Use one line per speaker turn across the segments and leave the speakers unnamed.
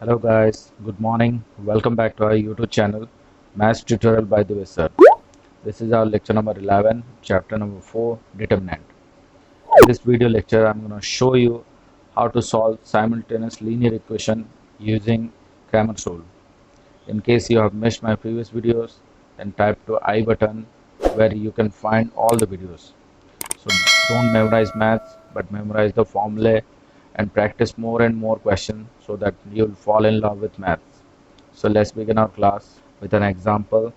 Hello guys, good morning. Welcome back to our YouTube channel, Maths Tutorial by the way sir. This is our lecture number 11, chapter number 4, Determinant. In this video lecture, I'm going to show you how to solve simultaneous linear equation using Cramer's rule. In case you have missed my previous videos, then type to I button where you can find all the videos. So don't memorize maths, but memorize the formulae and practice more and more questions so that you'll fall in love with maths. So let's begin our class with an example.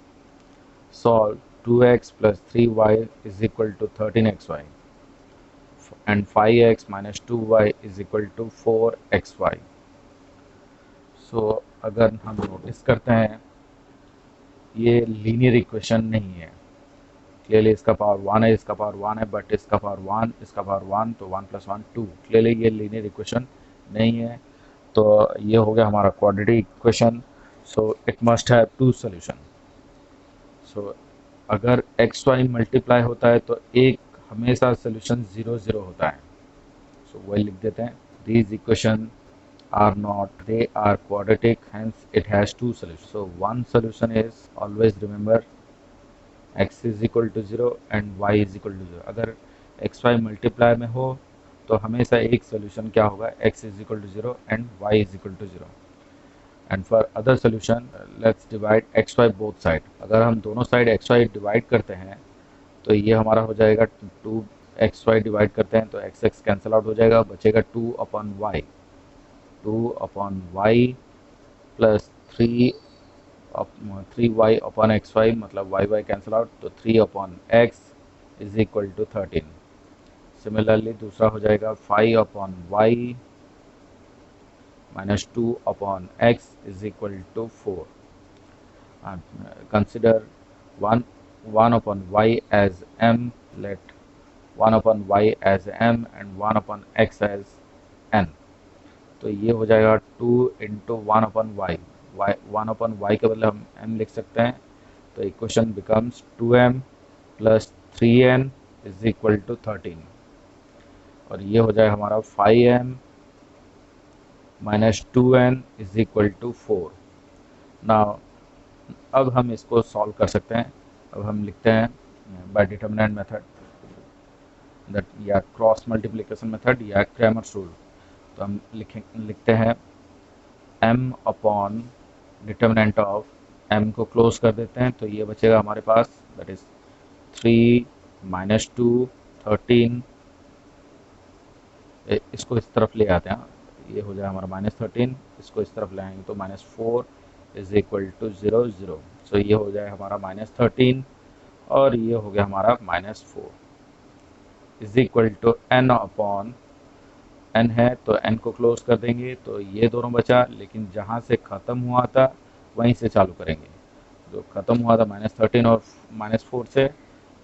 Solve 2x plus 3y is equal to 13xy and 5x minus 2y is equal to 4xy. So अगर हम notice करते हैं ये linear equation नहीं है. Clearly इसका power 1 है, इसका पावर 1 है, बट इसका पावर 1, इसका पावर 1, तो 1 प्लस 1 2. क्लियरली ये लीनियर इक्वेशन नहीं है. तो ये हो गया हमारा quadratic equation. So it must have two solution. So अगर एक्स वाई मल्टीप्लाई होता है तो एक हमेशा सोल्यूशन 0 0 होता है. सो वही लिख देते हैं. These equation are not, they are quadratic, hence it has two solutions. So one solution is, always remember, x is equal to 0 and y is equal to 0. अगर x y मल्टीप्लाई में हो तो हमेशा एक सोल्यूशन क्या होगा, x is equal to 0 and y is equal to 0. And for other solution, let's divide x y both side. अगर हम दोनों साइड x y डिवाइड करते हैं तो ये हमारा हो जाएगा 2xy डिवाइड करते हैं तो x x कैंसिल आउट हो जाएगा, बचेगा 2 upon y. 2 upon y plus 3y upon xy मतलब y कैंसिल आउट तो 3 upon x is equal to 13. Similarly दूसरा हो जाएगा 5 upon y minus 2 upon x is equal to 4. Consider 1 upon y as m, let 1 upon y as m and 1 upon x as n. तो ये हो जाएगा 2 into 1 upon y. 1 upon y के बदले हम m लिख सकते हैं. तो equation becomes 2m plus 3n is equal to 13. और ये हो जाएगा हमारा 5m minus 2n is equal to 4. Now अब हम इसको सॉल्व कर सकते हैं. अब हम लिखते हैं बाय डिटरमिनेंट मेथड, दैट या क्रॉस मल्टीप्लिकेशन मेथड या क्रैमर्स रूल. तो हम लिखते हैं m upon determinant of m को क्लोज कर देते हैं तो ये बचेगा हमारे पास, दैट इज 3 माइनस 2 13. इसको इस तरफ ले आते हैं, ये हो जाएगा हमारा माइनस 13. इसको इस तरफ ले आएंगे तो माइनस 4 इज इक्वल टू 0 0. सो ये हो जाएगा हमारा माइनस 13 और ये हो गया हमारा minus 4 is equal to n upon n है तो n को क्लोज कर देंगे तो ये दोनों बचा, लेकिन जहाँ से ख़त्म हुआ था वहीं से चालू करेंगे. जो ख़त्म हुआ था माइनस 13 और माइनस 4 से,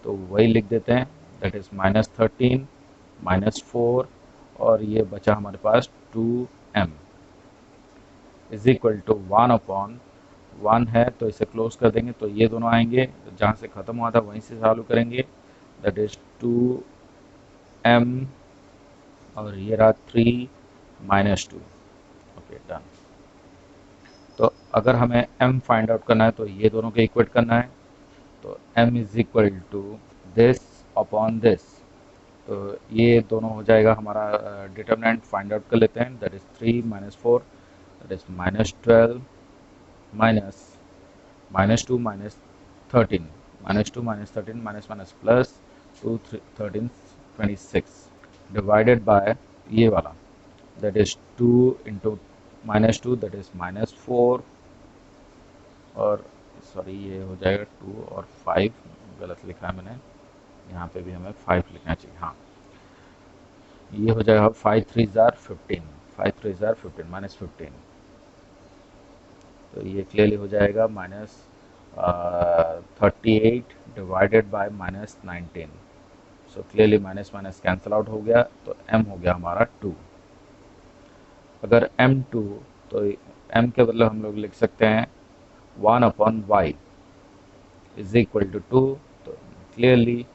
तो वही लिख देते हैं, दैट इज़ माइनस 13 माइनस 4 और ये बचा हमारे पास 2m is equal to 1 upon 1 है तो इसे क्लोज कर देंगे तो ये दोनों आएंगे, जहाँ से ख़त्म हुआ था वहीं से चालू करेंगे, दैट इज़ 2m और ये रहा 3 माइनस 2. Okay done. तो अगर हमें m फाइंड आउट करना है तो ये दोनों को इक्वेट करना है. तो m is equal to this upon this. तो ये दोनों हो जाएगा हमारा डिटरमिनेंट फाइंड आउट कर लेते हैं, that is 3 minus 4 that is minus 12 minus 2 minus 13 minus 2 minus 13 minus minus plus 2 13 26 divided by ये वाला, that is 2 into minus 2 that is minus 4 और सॉरी ये हो जाएगा 2 और 5 गलत लिखा है मैंने, यहाँ पे भी हमें 5 लिखना चाहिए. हाँ ये हो जाएगा 5 3 जार 15 5 3 जार 15 माइनस 15. तो ये क्लियरली हो जाएगा minus 38 divided by minus 19. So clearly minus minus cancel out हो गया तो m हो गया हमारा 2. अगर m2 तो m के बदले हम लोग लिख सकते हैं 1 upon y is equal to 2. तो clearly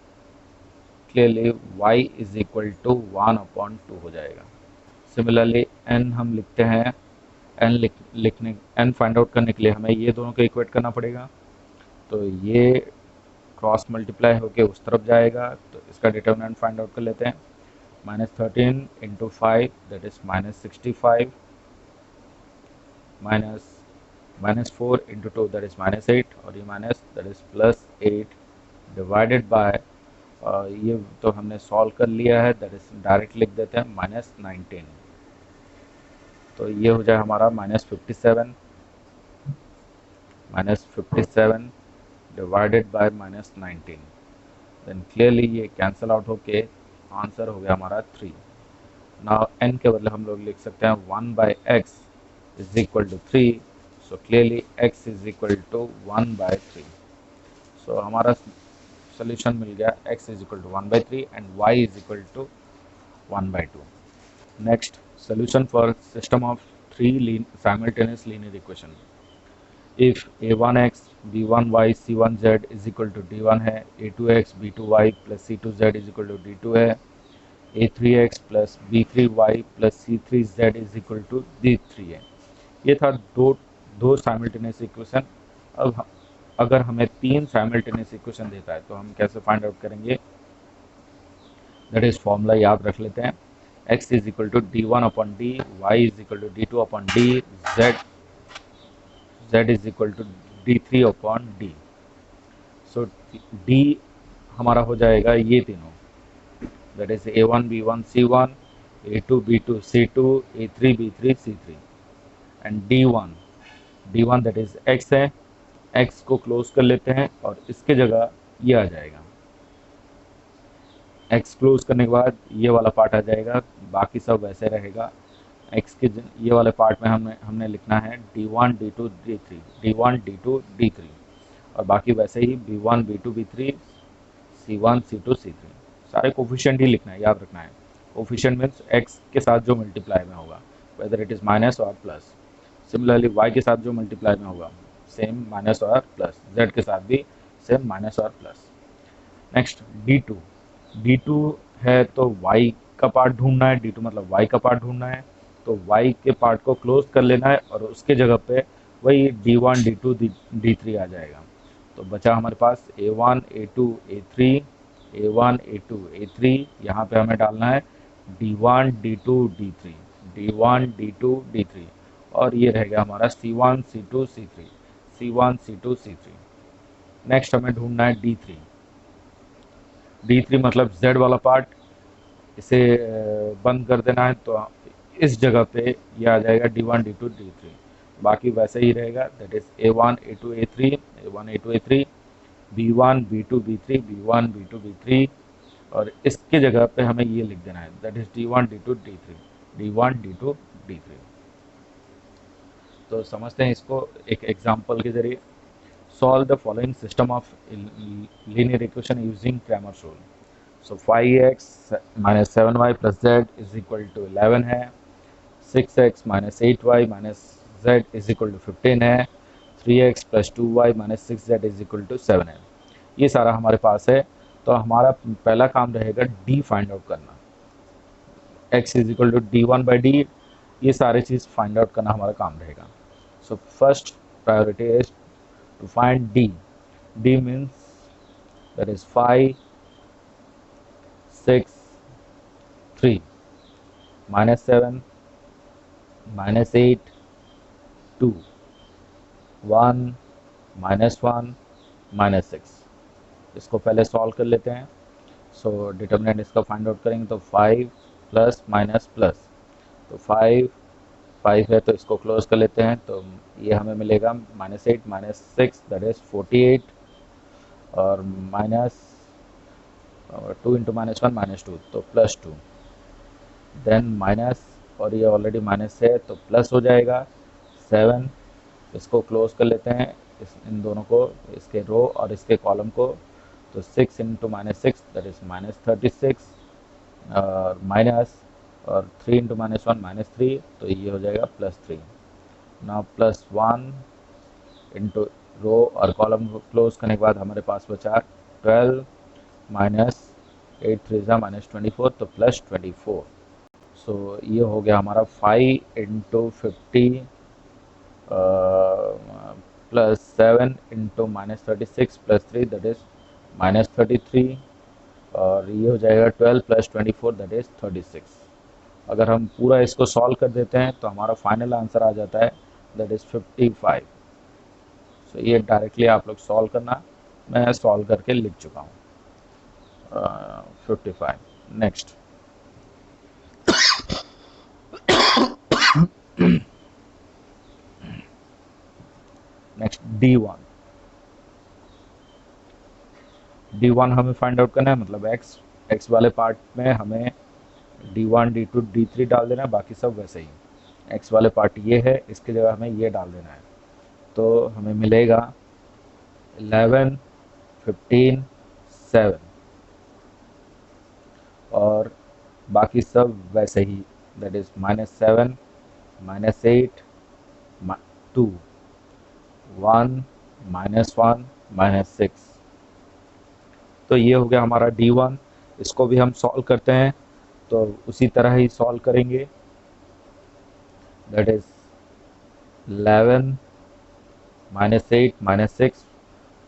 y is equal to 1 upon 2 हो जाएगा. सिमिलरली n हम लिखते हैं एन फाइंड आउट करने के लिए हमें ये दोनों को इक्वेट करना पड़ेगा। तो ये क्रॉस मल्टीप्लाई होके उस तरफ जाएगा, तो इसका डिटर्मिनेंट फाइंड आउट कर लेते हैं। -13 into 5 that is -65 -4 into 2 that is -8 और ये minus that is +8 divided by ये तो हमने सॉल्व कर लिया है, दैट इज डायरेक्ट लिख देते हैं -19। तो ये हो जाए हमारा -57 डिवाइडेड बाय -19। देन क्लियरली ये कैंसिल आउट होके आंसर हो गया हमारा 3। नाउ n के बदले हम लोग लिख सकते हैं 1/x is equal to 3। So clearly x is equal to 1/3। So हमारा सोल्यूशन मिल गया, x is equal to 1/3 and y is equal to 1/2। Next, solution for system of 3 simultaneous linear equation। if a1x b1y c1z is equal to d1 है, a2x b2y plus c2z is equal to d2 है, a3x plus b3y plus c3z is equal to d3 है। ये था दो simultaneous equation. अब अगर हमें 3 simultaneous equation देता है तो हम कैसे फाइंड आउट करेंगे, दैट इज फॉर्मूला याद रख लेते हैं। x is equal to d1/d, y is equal to d2/d, z is equal to d3/d। So d हमारा हो जाएगा ये तीनों, that is a1 b1 c1, a2 b2 c2, a3 b3 c3 and d1 that is x है। x को close कर लेते हैं और इसके जगह ये आ जाएगा। x क्लोज करने के बाद ये वाला पार्ट आ जाएगा, बाकी सब वैसे रहेगा। x के ये वाले पार्ट में हमने लिखना है d1 d2 d3, d1 d2 d3 और बाकी वैसे ही b1 b2 b3 c1 c2 c3 सारे कोफिशिएंट ही लिखना है, याद रखना है। कोफिशिएंट मीन्स x के साथ जो मल्टीप्लाई में होगा, वेदर इट इज माइनस और प्लस। सिमिलरली y के साथ जो मल्टीप्लाई में होगा सेम माइनस और प्लस, z के साथ भी सेम माइनस और प्लस। नेक्स्ट d2 है तो y का पार्ट ढूंढना है, d2 मतलब y का पार्ट ढूंढना है, तो y के पार्ट को क्लोज कर लेना है और उसके जगह पे वही d1 d2 d3 आ जाएगा। तो बचा हमारे पास a1 a2 a3, a1 a2 a3, यहाँ पे हमें डालना है d1 d2 d3, d1 d2 d3 और ये रहेगा हमारा c1 c2 c3, c1 c2 c3। Next हमें ढूंढना है d3 मतलब z वाला पार्ट, इसे बंद कर देना है तो इस जगह पे ये आ जाएगा d1 d2 d3, बाकी वैसे ही रहेगा, that is a1 a2 a3, a1 a2 a3, b1 b2 b3, b1 b2 b3 और इसके जगह पे हमें ये लिख देना है, that is d1 d2 d3, d1 d2 d3। तो समझते हैं इसको एक एग्जांपल के जरिए। Solve the following system of linear equation using Cramer's rule. So 5x - 7y + z is equal to 11 है, 6x - 8y - z is equal to 15 है, 3x + 2y - 6z is equal to 7 है। ये सारा हमारे पास है। तो हमारा पहला काम रहेगा d फाइंड आउट करना, x is equal to d1/d, ये सारे चीज़ फाइंड आउट करना हमारा काम रहेगा। So first priority is to find d. d means that is 5 6 3 -7 -8 2 1 -1 -6। इसको पहले सॉल्व कर लेते हैं। सो डिटर्मिनेंट इसका फाइंड आउट करेंगे तो 5 प्लस माइनस प्लस, तो 5 है तो इसको क्लोज कर लेते हैं, तो ये हमें मिलेगा -8 -6 दैट इज 48 और -2 इंटू -1 -2 तो +2, देन माइनस और ये ऑलरेडी माइनस है तो प्लस हो जाएगा 7, इसको क्लोज कर लेते हैं इन दोनों को, इसके रो और इसके कॉलम को, तो 6 इंटू -6 दैट इज -36 और माइनस और 3 इंटू -1 -3 तो ये हो जाएगा +3। नाउ +1 इंटू रो और कॉलम को क्लोज करने के बाद हमारे पास बचा 12 -8 3 -24 तो +24। सो ये हो गया हमारा 5 into 50 plus 7 into -36 plus 3 that is -33, और ये हो जाएगा 12 प्लस 24 दैट इज 36। अगर हम पूरा इसको सॉल्व कर देते हैं तो हमारा फाइनल आंसर आ जाता है दैट इज 55। सो ये डायरेक्टली आप लोग सॉल्व करना, मैं सॉल्व करके लिख चुका हूँ 55। Next D1। D1 हमें फाइंड आउट करना है, मतलब x वाले पार्ट में हमें D1 D2 D3 डाल देना है, बाकी सब वैसे ही। x वाले पार्ट ये है, इसकी जगह हमें ये डाल देना है, तो हमें मिलेगा 11 15 7, और बाकी सब वैसे ही, दैट इज -7 -8 2 1 -1 -6। तो ये हो गया हमारा D1। इसको भी हम सॉल्व करते हैं तो उसी तरह ही सॉल्व करेंगे, दैट इज 11 -8 -6,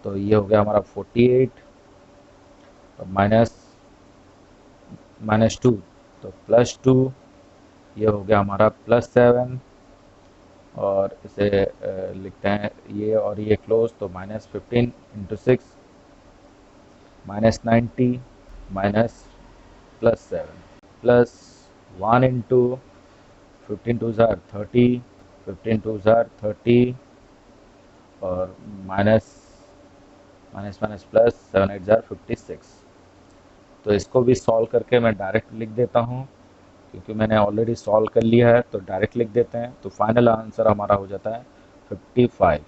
तो ये हो गया हमारा 48, तो -2 तो +2, ये हो गया हमारा +7, और इसे लिखते हैं ये और ये क्लोज, तो -15 इंटू 6 -90 +7 +1 इंटू 15 2 ज़ार 30, 15 2 ज़ार 30, और माइनस माइनस माइनस प्लस 7 8 ज़ार 56। तो इसको भी सॉल्व करके मैं डायरेक्ट लिख देता हूँ, क्योंकि मैंने ऑलरेडी सॉल्व कर लिया है, तो डायरेक्ट लिख देते हैं, तो फाइनल आंसर हमारा हो जाता है 55।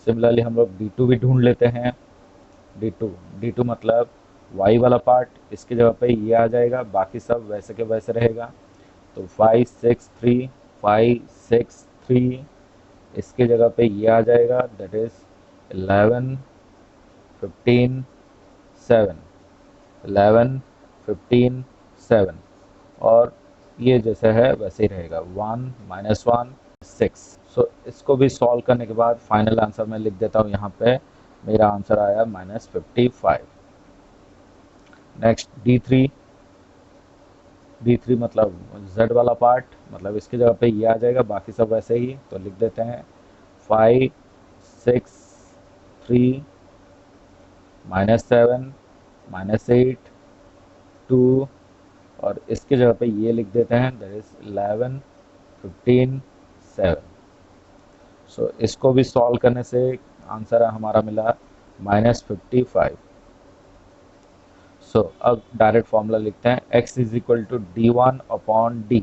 सिमिलरली हम लोग D2 भी ढूंढ लेते हैं। D2 मतलब y वाला पार्ट, इसकी जगह पे ये आ जाएगा, बाकी सब वैसे के वैसे रहेगा, तो 5 6 3 5 6 3, इसके जगह पे ये आ जाएगा, दैट इज 11 15 7 11 15 7, और ये जैसे है वैसे ही रहेगा 1 -1 6। सो इसको भी सॉल्व करने के बाद फाइनल आंसर मैं लिख देता हूँ यहाँ पे, मेरा आंसर आया -55। नेक्स्ट D3 मतलब Z वाला पार्ट, मतलब इसकी जगह पे ये आ जाएगा, बाकी सब वैसे ही, तो लिख देते हैं 5 6 3 -7 -8 2, और इसकी जगह पे ये लिख देते हैं, दैट इज 11 15 7। सो इसको भी सॉल्व करने से आंसर हमारा मिला -55। सो अब डायरेक्ट फॉर्मूला लिखते हैं, x is equal to D1 upon D।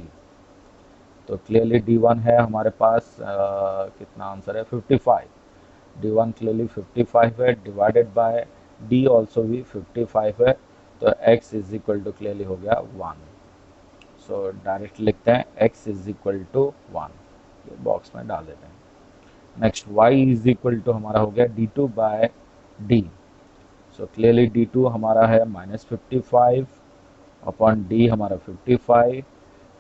तो क्लियरली D1 है हमारे पास, कितना आंसर है 55। D1 क्लियरली 55 है, डिवाइडेड बाय D ऑल्सो भी 55 है, तो x is equal to clearly हो गया 1। सो डायरेक्ट लिखते हैं x इज इक्वल टू 1, ये बॉक्स में डाल देते हैं। Next y is equal to हमारा हो गया D2 bye D। So clearly D2 हमारा है -55 अपॉन D हमारा 55,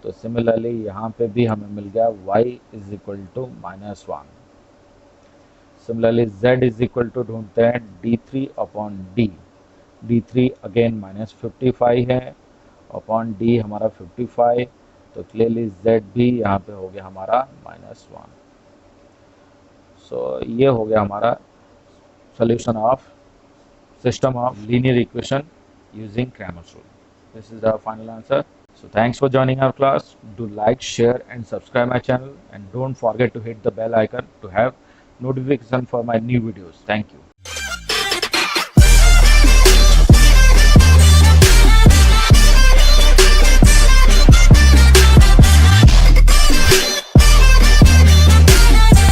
तो सिमिलरली यहाँ पे भी हमें मिल गया y is equal to -1। Similarly z is equal to ढूंढते हैं D3 upon D। D3 again -55 है, अपॉन D हमारा 55, तो क्लियरली z भी यहाँ पे हो गया हमारा -1। सो ये हो गया हमारा solution of system of linear equation using Cramer's rule. This is the final answer. So thanks for joining our class. Do like, share and subscribe my channel, and don't forget to hit the bell icon to have notification for my new videos. Thank you.